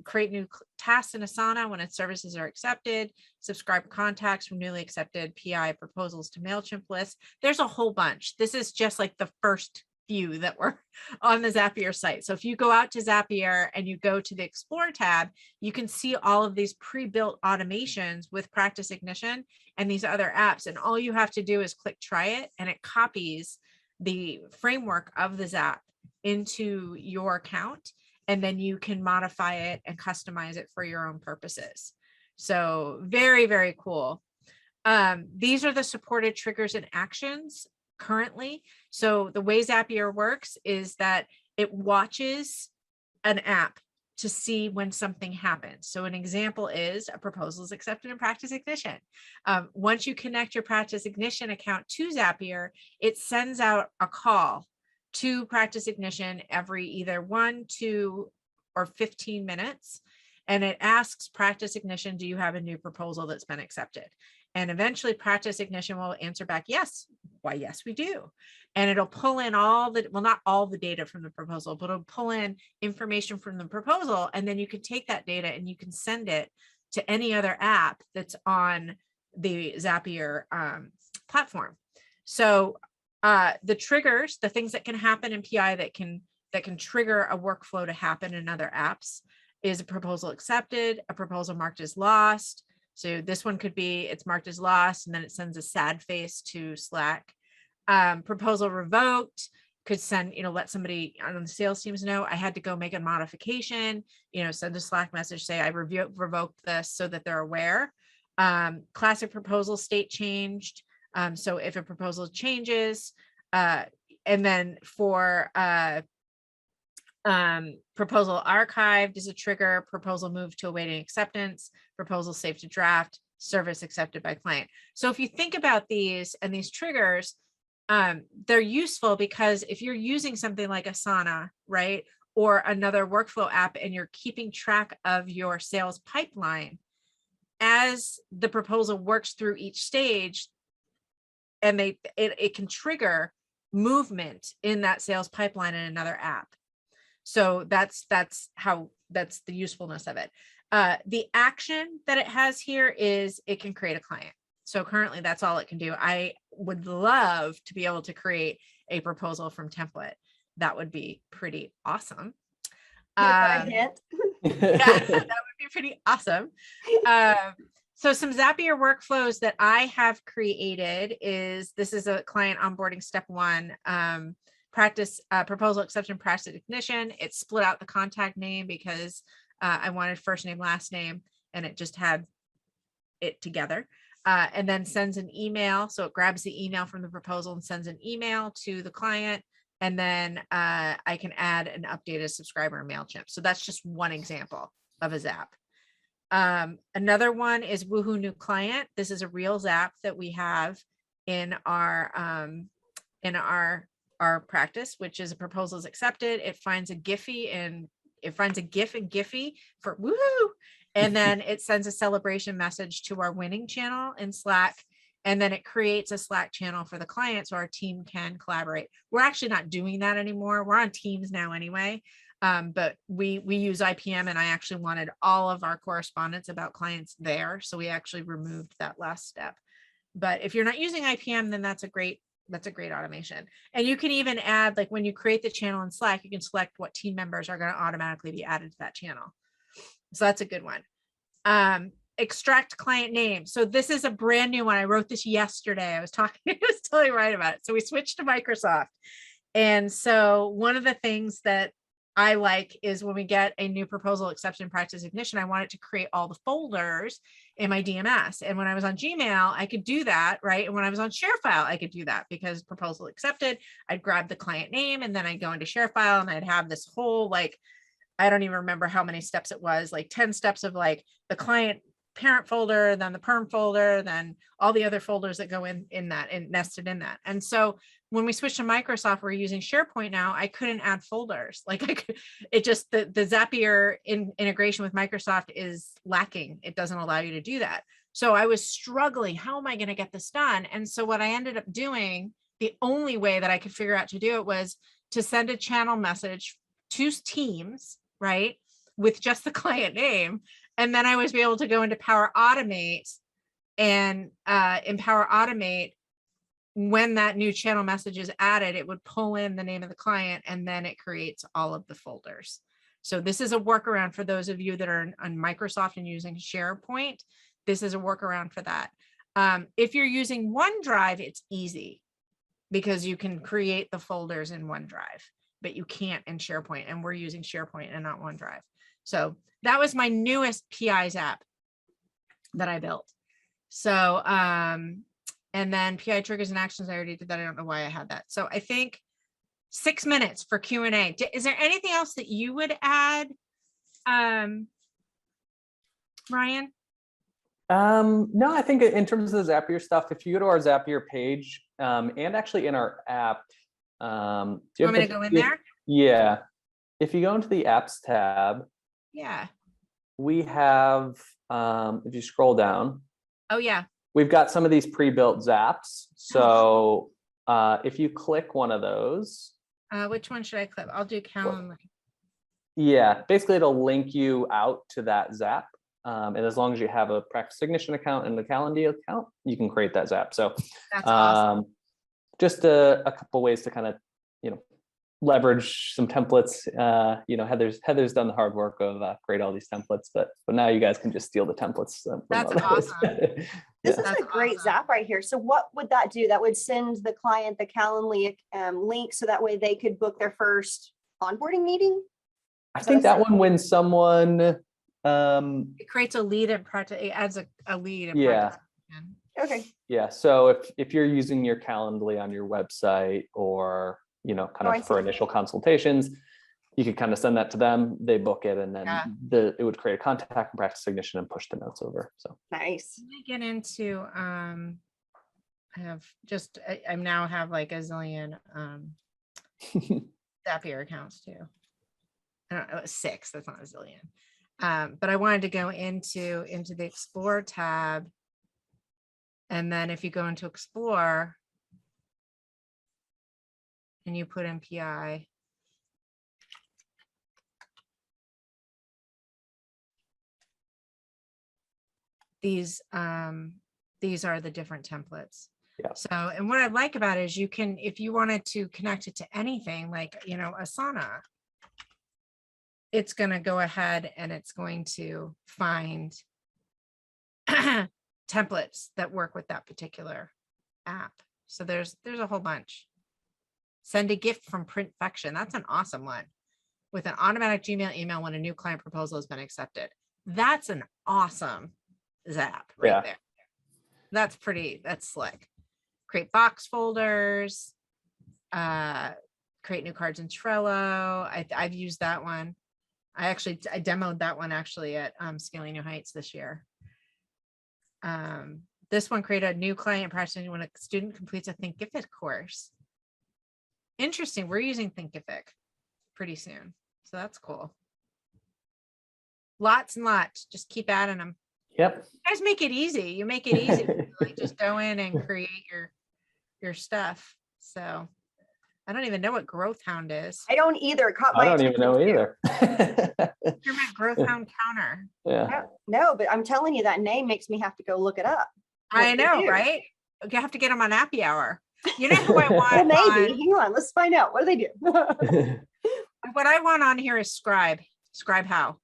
create new tasks in Asana when its services are accepted, subscribe contacts from newly accepted PI proposals to MailChimp lists. There's a whole bunch. This is just like the first few that were on the Zapier site. So if you go out to Zapier and you go to the Explore tab, you can see all of these pre-built automations with Practice Ignition and these other apps. And all you have to do is click try it, and it copies the framework of the Zap into your account. And then you can modify it and customize it for your own purposes. So very, very cool. These are the supported triggers and actions currently. So the way Zapier works is that it watches an app to see when something happens. So an example is a proposal is accepted in Practice Ignition. Once you connect your Practice Ignition account to Zapier, it sends out a call to Practice Ignition every either 1, 2, or 15 minutes. And it asks Practice Ignition, do you have a new proposal that's been accepted? And eventually Practice Ignition will answer back, yes. Why, yes, we do. And it'll pull in all the, well, not all the data from the proposal, but it'll pull in information from the proposal. And then you can take that data and you can send it to any other app that's on the Zapier platform. So the triggers, the things that can happen in PI that can trigger a workflow to happen in other apps is a proposal accepted, a proposal marked as lost. So this one could be, it's marked as lost, and then it sends a sad face to Slack. Proposal revoked could send, let somebody on the sales teams know, I had to go make a modification, send a Slack message, say I revoked this so that they're aware. Classic proposal state changed. So if a proposal changes, and then for proposal archived is a trigger, proposal moved to awaiting acceptance, proposal saved to draft, service accepted by client. So if you think about these and these triggers, they're useful because if you're using something like Asana, right, or another workflow app, and you're keeping track of your sales pipeline, as the proposal works through each stage, and it can trigger movement in that sales pipeline in another app. So that's the usefulness of it. The action that it has here is it can create a client. So currently that's all it can do. I would love to be able to create a proposal from template. That would be pretty awesome. A hint. Yeah, that would be pretty awesome. So some Zapier workflows that I have created this is a client onboarding step 1, practice proposal acceptance practice ignition. It split out the contact name because I wanted first name, last name, and it just had it together. And then sends an email. So it grabs the email from the proposal and sends an email to the client. And then I can add an updated subscriber in MailChimp. So that's just one example of a Zap. Another one is Woohoo New Client. This is a real Zap that we have in our practice, which is a proposal is accepted. It finds a Giphy and it finds a GIF and Giphy for woohoo. And then it sends a celebration message to our winning channel in Slack. And then it creates a Slack channel for the client so our team can collaborate. We're actually not doing that anymore. We're on Teams now anyway. But we use IPM, and I actually wanted all of our correspondence about clients there. So we actually removed that last step. But if you're not using IPM, then that's a great automation. And you can even add, like when you create the channel in Slack, you can select what team members are going to automatically be added to that channel. So that's a good one. Extract client name. So this is a brand new one. I wrote this yesterday. I was telling you right about it. So we switched to Microsoft. And so one of the things that I like is when we get a new proposal acceptance practice ignition, I want it to create all the folders in my DMS. And when I was on Gmail, I could do that, right? And when I was on ShareFile, I could do that because proposal accepted, I'd grab the client name and then I'd go into ShareFile and I'd have this whole, like, I don't even remember how many steps it was, like 10 steps of like the client parent folder, then the perm folder, then all the other folders that go in that and nested in that. And so when we switched to Microsoft, we're using SharePoint now. I couldn't add folders. Like it just, the Zapier integration with Microsoft is lacking. It doesn't allow you to do that. So I was struggling. How am I going to get this done? And so what I ended up doing, the only way that I could figure out to do it was to send a channel message to Teams, right, with just the client name. And then I was able to go into Power Automate, and in Power Automate, when that new channel message is added, it would pull in the name of the client and then it creates all of the folders. So this is a workaround for those of you that are on Microsoft and using SharePoint. This is a workaround for that. If you're using OneDrive, it's easy because you can create the folders in OneDrive, but you can't in SharePoint, and we're using SharePoint and not OneDrive. So that was my newest PI's app that I built. So, and then PI triggers and actions, I already did that. I don't know why I had that. So I think 6 minutes for Q&A. Is there anything else that you would add, Ryan? No, I think in terms of the Zapier stuff, if you go to our Zapier page, and actually in our app, do you want me to go in there? Yeah. If you go into the apps tab, yeah, we have, if you scroll down. Oh yeah. We've got some of these pre-built Zaps. So if you click one of those. Which one should I click? I'll do Calendly. Yeah, basically it'll link you out to that Zap. And as long as you have a Practice Ignition account and the Calendly account, you can create that Zap. So that's awesome. Just a couple ways to kind of, leverage some templates. Heather's done the hard work of create all these templates, but now you guys can just steal the templates. That's awesome. This is a great Zap right here. So what would that do? That would send the client the Calendly link so that way they could book their first onboarding meeting? I think that one, when someone it creates a lead and it adds a lead. Yeah. Okay. Yeah. So if you're using your Calendly on your website or, for initial consultations, you could kind of send that to them, they book it, and then Yeah. it would create a contact and practice ignition and push the notes over. So Nice. Let me get into, I now have like a zillion Zapier accounts too. I don't know, 6, that's not a zillion. But I wanted to go into the Explore tab. And then if you go into Explore and you put in PI, these are the different templates. Yeah. So, and what I like about it is you can, if you wanted to connect it to anything like, Asana, it's going to go ahead and it's going to find templates that work with that particular app. So there's a whole bunch. Send a gift from Printfection. That's an awesome one. With an automatic Gmail email when a new client proposal has been accepted. That's an awesome Zap right there. That's slick. Create box folders, create new cards in Trello. I've used that one. I demoed that one actually at Scaling New Heights this year. This one, create a new client practice when a student completes a Thinkific course. Interesting. We're using Thinkific pretty soon. So that's cool. Lots and lots. Just keep adding them. Yep. You guys make it easy. You make it easy to like just go in and create your stuff. So I don't even know what Growth Hound is. I don't either. It caught I my don't even know attention, either. You're my Growth Hound counter. Yeah. No, but I'm telling you, that name makes me have to go look it up. I What they know, do. right? You have to get them on Happy Hour. You know who I want? Well, maybe. on- Hang on. Let's find out. What do they do? what I want on here is Scribe. Scribe how?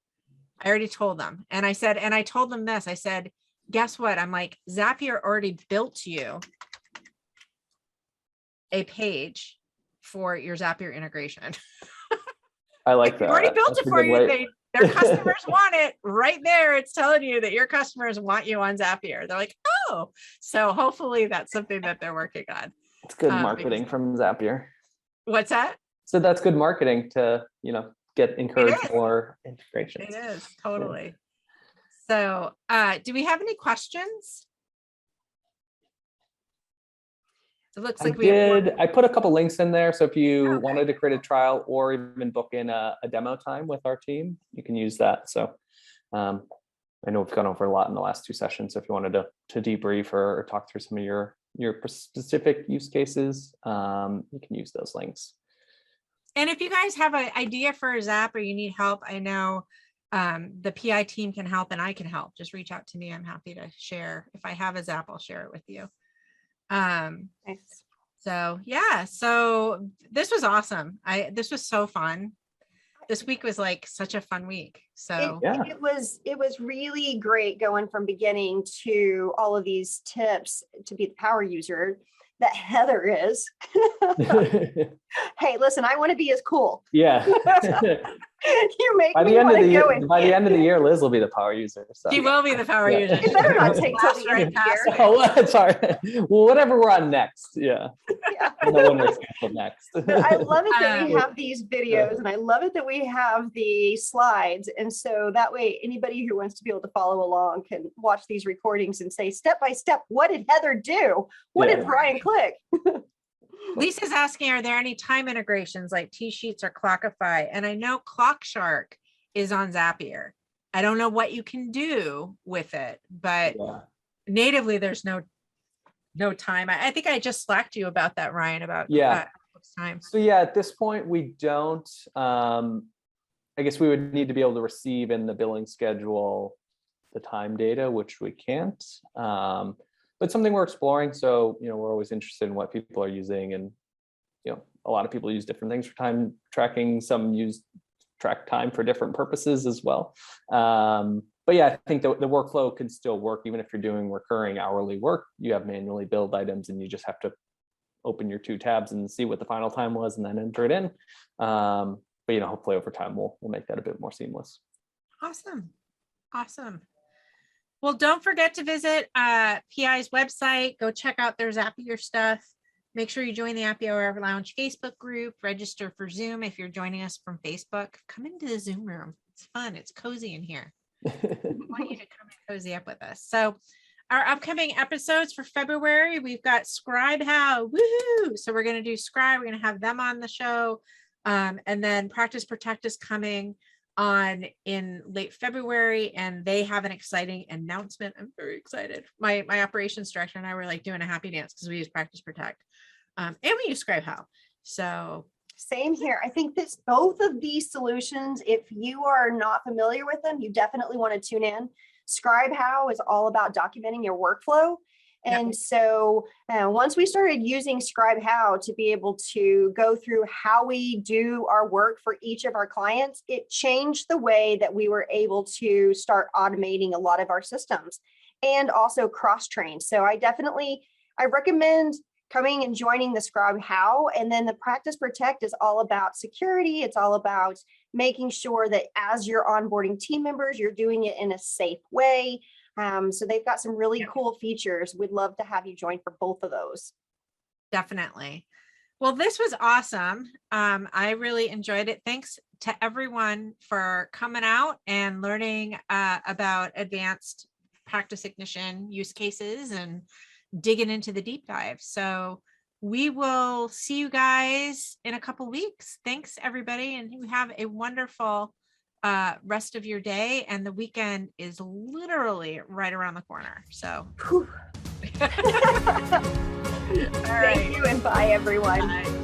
I already told them. And I told them this. I said, guess what? I'm like, Zapier already built you a page for your Zapier integration. I like They've that. already built That's it a for good you. way- Their customers want it right there. It's telling you that your customers want you on Zapier. They're like, oh, so hopefully that's something that they're working on. It's good because- marketing from Zapier. What's that? So that's good marketing to, encourage is. more integrations. It is totally. So, do we have any questions? It looks like we have I put a couple links in there. So if you Okay. wanted to create a trial or even book in a demo time with our team, you can use that. So I know we've gone over a lot in the last 2 sessions. So if you wanted to debrief or talk through some of your specific use cases, you can use those links. And if you guys have an idea for a Zap or you need help, I know the PI team can help and I can help. Just reach out to me. I'm happy to share. If I have a Zap, I'll share it with you. Nice. So yeah, so this was awesome. This was so fun. This week was like such a fun week. So Yeah. It was really great going from beginning to all of these tips to be the power user that Heather is. Hey, listen, I want to be as cool. Yeah. You make By me the end want of to the go year, and by the end of the year, Liz will be the power user. So. she will be the power Yeah. user. It better not take till the Blast end of the past year. it. Oh, sorry. Well, whatever we're on next. Yeah. Yeah. I know when we're scheduled next. But I love it that we Um, have these videos and I love it that we have the slides. And so that way, anybody who wants to be able to follow along can watch these recordings and say, step by step, what did Heather do? What Yeah. did Brian click? Lisa's asking, are there any time integrations like T-Sheets or Clockify? And I know ClockShark is on Zapier. I don't know what you can do with it, but Yeah. natively there's no time. I think I just slacked you about that, Ryan, about Yeah. time. So yeah, at this point, we don't, I guess we would need to be able to receive in the billing schedule the time data, which we can't. But something we're exploring. So, we're always interested in what people are using, and, a lot of people use different things for time tracking. Some use track time for different purposes as well. But yeah, I think the workflow can still work even if you're doing recurring hourly work. You have manually billed items and you just have to open your 2 tabs and see what the final time was and then enter it in. But hopefully over time we'll make that a bit more seamless. Awesome. Well, don't forget to visit PI's website. Go check out their Zapier stuff. Make sure you join the Happy Hour Lounge Facebook group, register for Zoom. If you're joining us from Facebook, come into the Zoom room. It's fun. It's cozy in here. I want you to come and cozy up with us. So our upcoming episodes for February, we've got Scribe How, woohoo! So we're going to do Scribe. We're going to have them on the show. And then Practice Protect is coming on in late February, and they have an exciting announcement. I'm very excited. My operations director and I were like doing a happy dance because we use Practice Protect. And we use Scribe How. So same here. I think that both of these solutions, if you are not familiar with them, you definitely want to tune in. Scribe How is all about documenting your workflow. And so once we started using Scribe How to be able to go through how we do our work for each of our clients, it changed the way that we were able to start automating a lot of our systems and also cross-train. So I recommend coming and joining the Scribe How. And then the Practice Protect is all about security. It's all about making sure that as you're onboarding team members, you're doing it in a safe way. So they've got some really cool features. We'd love to have you join for both of those. Definitely. Well, this was awesome. I really enjoyed it. Thanks to everyone for coming out and learning about advanced Practice Ignition use cases and digging into the deep dive. So we will see you guys in a couple weeks. Thanks, everybody. And you have a wonderful rest of your day. And the weekend is literally right around the corner. So Thank you, and bye, everyone. Bye.